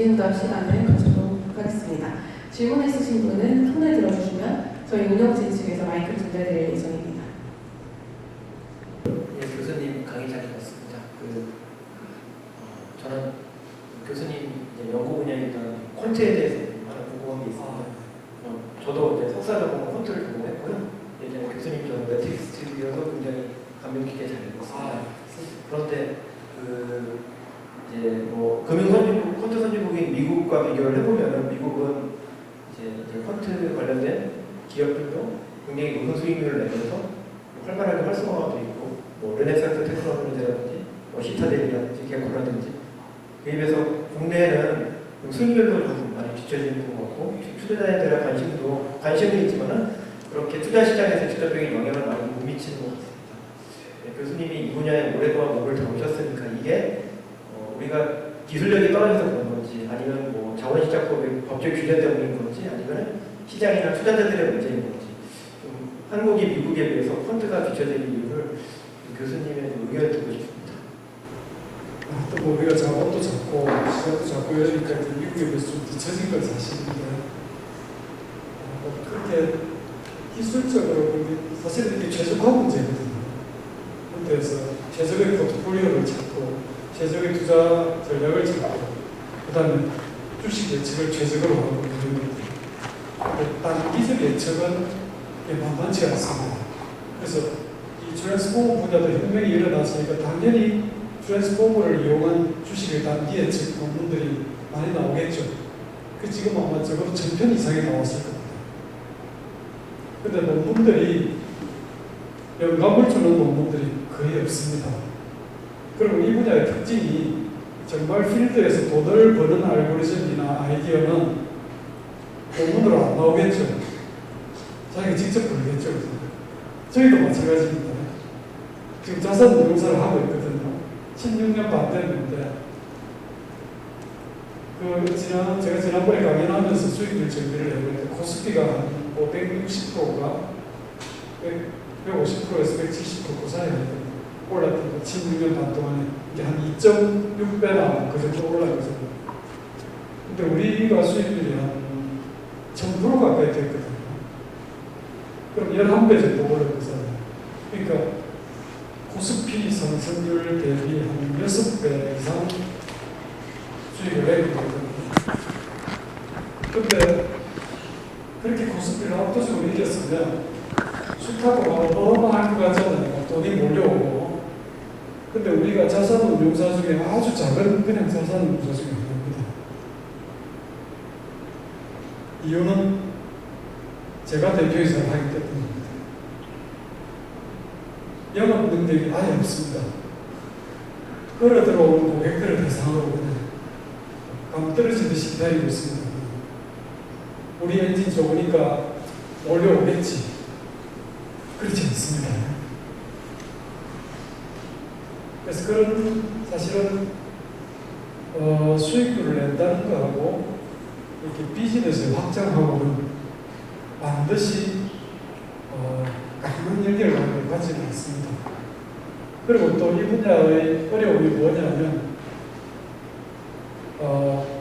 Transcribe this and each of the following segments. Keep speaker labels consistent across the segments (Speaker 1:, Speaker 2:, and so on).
Speaker 1: 질의응답 시간을 가지도록 하겠습니다. 질문 있으신 분은 손을 들어주시면 저희 운영진 측에서 마이크를 전달드릴 예정입니다.
Speaker 2: 예, 교수님 강의 잘 들었습니다. 저는 교수님 연구 분야이던 콘트에 대해서 하나 궁금한 게 있습니다. 저도 이제 석사 전공 콘트를 전공했고요. 예전에 교수님 전 매트릭스 스튜디오도 굉장히 감명 깊게 잘 읽었습니다. 그런데 이제 뭐 금융 선진국, 콘트 선진국인 미국과 비교를 해보면 미국은 이제 콘트 관련된 기업들도 굉장히 높은 수익률을 내면서 활발하게 활성화도 있고, 뭐 르네상스 테크놀로지라든지, 뭐 시타델이라든지, 개코라든지, 그에 비해서 국내에는 수익률도 좀 많이 뒤처지는 것 같고, 투자자에 대한 관심은 있지만은 그렇게 투자 시장에서 직접적인 영향을 많이 못 미치는 것 같습니다. 네, 교수님이 이 분야에 오랫동안 목을 담으셨으니까 이게 우리가 기술력이 떨어져서 그런 건지, 아니면 뭐 자본시장법의 법적 규제 때문인 건지, 아니면 시장이나 투자자들의 문제인 건지, 한국이 미국에 비해서 펀드가 뒤처진 이유를 교수님의 의견을 듣고 싶습니다.
Speaker 3: 또 뭐 우리가 자본도 작고 시장도 작고 이러니까 미국에 비해서 좀 뒤처진 건 사실인데, 그렇게 기술적으로 사실 이게 최적화 문제거든요. 그래서 최적의 포트폴리오를 찾고 최적의 투자 전략을 찾고 그다음에 주식 예측을 최적으로 하고 이런 것들. 단기적 예측은 만만치 않습니다. 그래서 이 트랜스포머 분야도 혁명이 일어났으니까 당연히 트랜스포머를 이용한 주식의 단기 예측 논문들이 많이 나오겠죠. 지금 아마 적어도 1000편 이상이 나왔을 겁니다. 근데 논문들이 영감을 주는 논문들이 거의 없습니다. 그리고 이 분야의 특징이 정말 필드에서 돈을 버는 알고리즘이나 아이디어는 논문으로 안 나오겠죠. 자기가 직접 벌겠죠. 저희도 마찬가지입니다. 지금 자산 운용사를 하고 있거든요. 16년 반 됐는데, 제가 지난번에 강연하면서 수익률 정리를 해보는데, 코스피가 한 560%가 150%에서 170% 그 사이에 올랐던 거, 16년 반 동안에 이게 한 2.6배나 그 정도 올라가서. 근데 우리가 수익률이 한 1000% 가까이 됐거든요. 그럼 11배 정도 올라가잖아요. 그러니까 코스피 상승률 대비 한 6배 이상 수익을 내게 되거든요. 근데 그렇게 코스피를 압도적으로 이겼으면 숫하고가 어마어마할 것 같잖아요. 돈이 몰려오고. 근데 우리가 자산운용사 중에 아주 작은 그냥 자산운용사 중에 하나입니다. 이유는 제가 대표이사를 하기 때문입니다. 영업 능력이 아예 없습니다. 끌어 들어오는 고객들을 대상으로 그냥 감 떨어지듯이 기다리고 있습니다. 우리 엔진 좋으니까 올려오겠지. 그렇지 않습니다. 그래서 그런 사실은 수익률을 낸다는 거하고 이렇게 비즈니스를 확장하고는 반드시 강한 연결을 가지는 않습니다. 그리고 또 이 분야의 어려움이 뭐냐면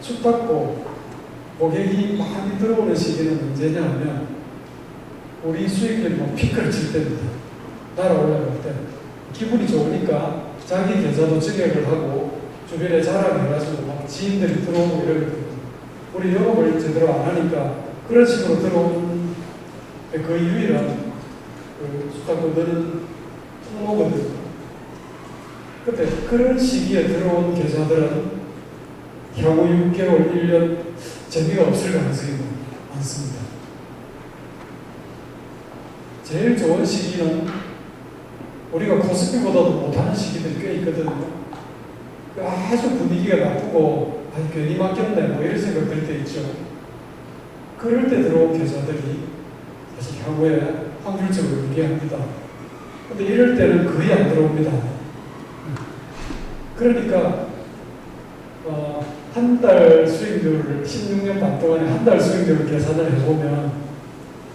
Speaker 3: 춥답고 고객이 많이 들어오는 시기는 언제냐면 우리 수익률이 피크를 칠 때입니다. 날아올라갈 때 기분이 좋으니까 자기 계좌도 증액을 하고 주변에 자랑해가지고 막 지인들이 들어오고 이러거든요. 우리 영업을 제대로 안 하니까 그런 식으로 들어오는 거의 유일한 수탁권들은 통로거든요. 근데 그런 시기에 들어온 계좌들은 향후 6개월, 1년 재미가 없을 가능성이 많습니다. 제일 좋은 시기는 우리가 코스피보다도 못하는 시기들이 꽤 있거든요. 아주 분위기가 나쁘고 괜히 맡겼네 뭐 이런 생각 들 때 있죠. 그럴 때 들어온 계좌들이 사실 향후에 확률적으로 유리합니다. 근데 이럴 때는 거의 안 들어옵니다. 그러니까 한 달 수익률을 16년 반 동안에 한 달 수익률을 계산을 해보면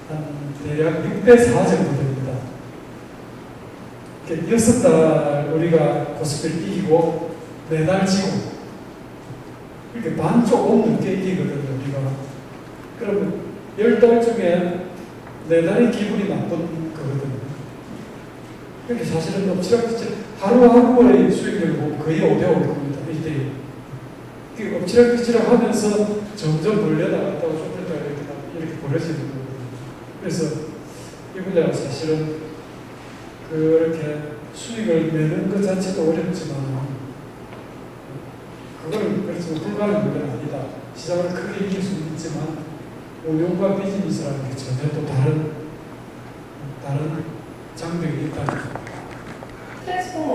Speaker 3: 한 대략 6대4 정도 됩니다. 6달 우리가 코스피를 이기고 4달 지고 이렇게 반 조금 넘게 이기거든요, 우리가. 그러면 10달 중에 4달이 기분이 나쁜 거거든요. 그러니까 사실은 엎치락뒤치락 하루하루의 수익률 보면 거의 5대5일 겁니다. 1대1. 엎치락뒤치락 하면서 점점 벌려나갔다가 좁혔다가 이렇게 벌어지는 거거든요. 그래서 이 분야가 사실은 그렇게 수익을 내는 것 자체도 어렵지만 그걸 그렇지만 불가능한 문제는 아니다. 시장을 크게 이길 수는 있지만 운용과 비즈니스라는 게 전혀 또 다른 장벽이 있다.
Speaker 4: 트랜스포머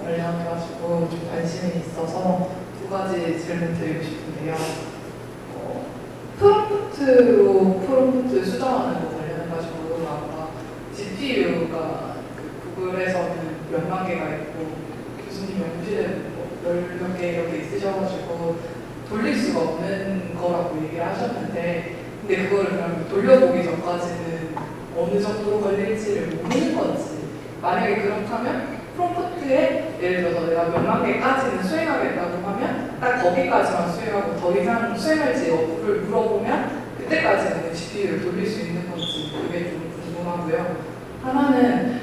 Speaker 4: 관련해가지고 좀 관심이 있어서 두 가지 질문 드리고 싶은데요. 프롬프트 수정하는 거 관련해가지고 아까 GPU가 구글에서는 몇만 개가 있고 교수님 연구실에는 몇 개 이렇게 있으셔가지고 돌릴 수가 없는 거라고 얘기를 하셨는데 근데 그걸 그럼 돌려보기 전까지는 어느 정도로 걸릴지를 모르는 건지 만약에 그렇다면 프롬프트에 예를 들어서 내가 몇만 개까지는 수행하겠다고 하면 딱 거기까지만 수행하고 더 이상 수행할지 여부를 물어보면 그때까지는 GPU를 돌릴 수 있는 건지 그게 좀 궁금하고요. 하나는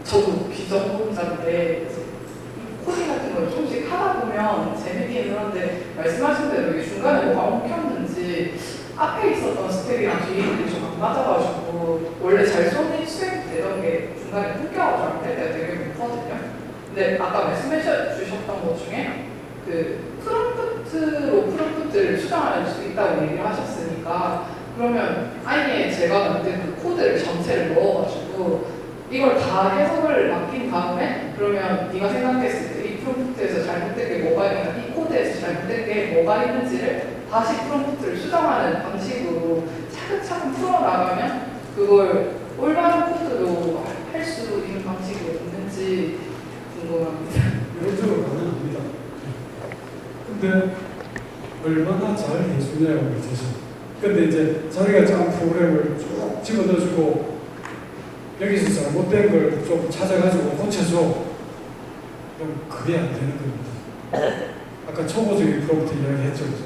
Speaker 4: 저도 비전공자인데 코딩 같은 걸 조금씩 하다 보면 재밌기는 한데 말씀하신 대로 이게 중간에 뭐가 엉켰는지 앞에 있었던 스텝이랑 뒤에 있는 게 좀 안 맞아가지고 원래 잘 수행되던 게 중간에 끊겨가지고 안 될 때가 되게 많거든요. 근데 아까 말씀해 주셨던 것 중에 그 프롬프트로 프롬프트를 수정할 수 있다고 얘기를 하셨으니까 그러면 아예 제가 만든 그 코드를 전체를 넣어가지고 이걸 다 해석을 맡긴 다음에 그러면 네가 생각했을 때 이 프롬프트에서 잘못된 게 뭐가 있나 이 코드에서 잘못된 게 뭐가 있는지를 다시 프롬프트를 수정하는 방식으로 차근차근 풀어나가면 그걸 올바른 코드로 할 수 있는 방식이 없는지 궁금합니다.
Speaker 3: 이론적으로 가능합니다. 근데 얼마나 잘 해주냐고 그렇죠. 근데 이제 자기가 짠 프로그램을 쭉 집어넣어주고 여기서 잘못된 걸 좀 찾아가지고 고쳐줘. 그럼 그게 안 되는 겁니다. 아까 초보적인 프롬프트 이야기 했죠. 그죠?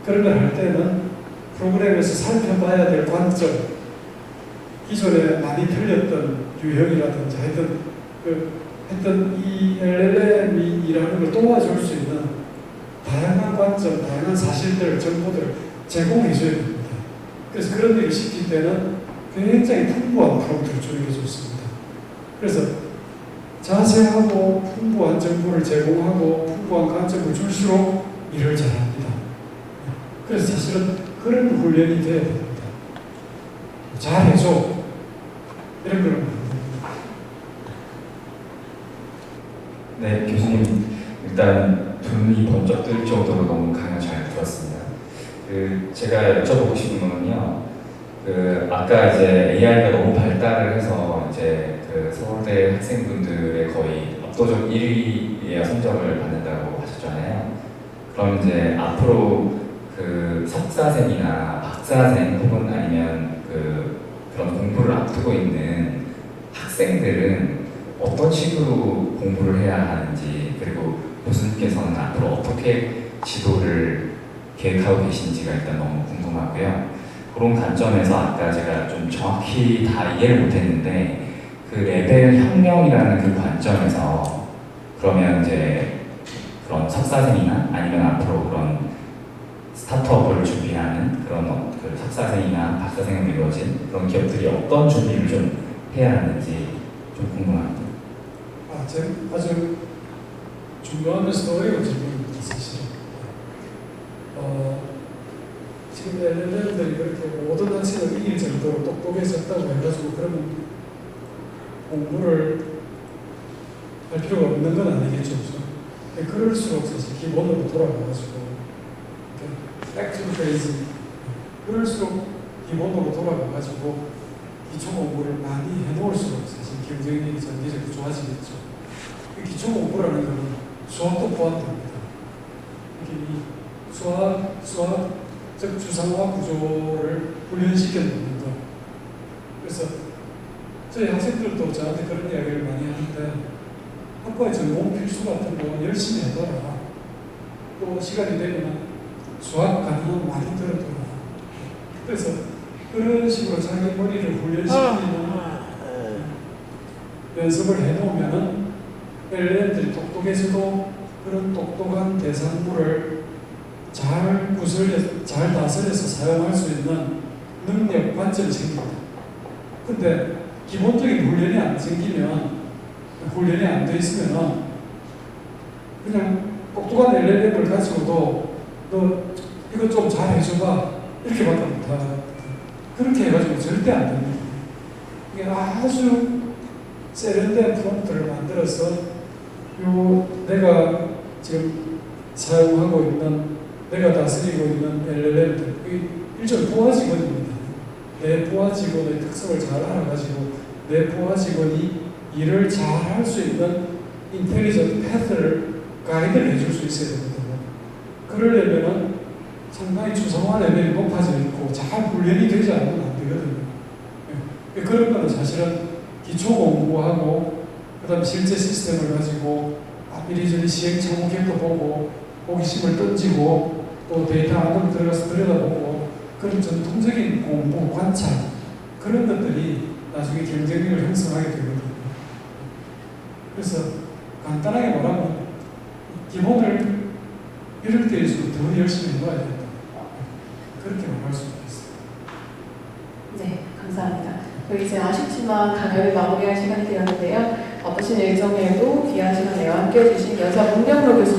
Speaker 3: 그런 걸 할 때는 프로그램에서 살펴봐야 될 관점, 기존에 많이 틀렸던 유형이라든지 했던 이 LLM이라는 걸 도와줄 수 있는 다양한 관점, 다양한 사실들, 정보들을 제공해 줘야 됩니다. 그래서 그런 일을 시킬 때는 굉장히 풍부한 프롬프트를 주는 게 좋습니다. 그래서 자세하고 풍부한 정보를 제공하고 풍부한 관점을 줄수록 일을 잘합니다. 그래서 사실은 그런 훈련이 돼야 됩니다. 잘해줘. 이런 걸.
Speaker 5: 네, 교수님 일단 눈이 번쩍 뜰 정도로 너무 강연 잘 들었습니다. 제가 여쭤보고 싶은 거는요. 아까 이제 AI가 너무 발달을 해서 이제 서울대 학생분들의 거의 압도적 1위의 성적을 받는다고 하셨잖아요. 그럼 이제 앞으로 석사생이나 박사생 혹은 아니면 그런 공부를 앞두고 있는 학생들은 어떤 식으로 공부를 해야 하는지 그리고 교수님께서는 앞으로 어떻게 지도를 계획하고 계신지가 일단 너무 궁금하고요. 그런 관점에서 아까 제가 좀 정확히 다 이해를 못했는데 그 레벨 혁명이라는 그 관점에서 그러면 이제 그런 석사생이나 아니면 앞으로 그런 스타트업을 준비하는 그런 그 석사생이나 박사생으로 이루어진 그런 기업들이 어떤 준비를 좀 해야 하는지 좀 궁금합니다.
Speaker 3: 아주 중요하면서도 어려운 질문입니다, 사실은. 지금 LLM들이 그렇게 모든 학생을 이길 정도로 똑똑해졌다고 해가지고 그러면 공부를 할 필요가 없는 건 아니겠죠. 그럴수록 사실 기본으로 돌아가가지고 액티브 그럴수록 기본으로 돌아가가지고 기초 공부를 많이 해놓을수록 사실 경쟁력이 전체적으로 좋아지겠죠. 기초 공부라는 것은 수학도 포함됩니다. 이 수학 즉 추상화 구조를 훈련시켜 놓는 것. 그래서 저희 학생들도 저한테 그런 이야기를 많이 하는데 학과에 전공 필수 같은 거 열심히 해봐라. 또 시간이 되면 수학 가능한 많이 들었더라. 그래서 그런 식으로 자기 머리를 훈련시키는 연습을 해놓으면은 LLM들이 똑똑해져도 그런 똑똑한 대상물을 잘 잘 다스려서 사용할 수 있는 능력, 관점이 생깁니다. 근데 기본적인 훈련이 안 생기면, 훈련이 안 돼 있으면은 그냥 똑똑한 LLM을 가지고도 너 이거 좀 잘 해줘봐 이렇게밖에 못하고 그렇게 해가지고 절대 안 됩니다. 이게 아주 세련된 프롬프트를 만들어서 내가 지금 사용하고 있는, 내가 다스리고 있는 LLM들, 일종의 보아 직원입니다. 내 보아 직원의 특성을 잘 알아가지고 내 보아 직원이 일을 잘 할 수 있는 인텔리전트 패스를 가이드를 해줄 수 있어야 되거든요. 그러려면은 상당히 추상화 레벨이 높아져 있고 잘 훈련이 되지 않으면 안 되거든요. 그런 거는 사실은 기초 공부하고 그다음 실제 시스템을 가지고 이리저리 시행착오 객도 보고 호기심을 던지고 또 데이터 안으로 들어가서 들여다보고 그런 전통적인 공부, 관찰 그런 것들이 나중에 경쟁력을 형성하게 되거든요. 그래서 간단하게 말하면 기본을 이럴 때일수록 더 열심히 해봐야 된다. 그렇게 말할 수 있겠습니다.
Speaker 1: 네, 감사합니다. 저희 이제 아쉽지만 강연을 마무리할 시간이 되었는데요. 바쁘신 일정에도 귀한 시간 내와 함께해 주신 연사 문경로 교수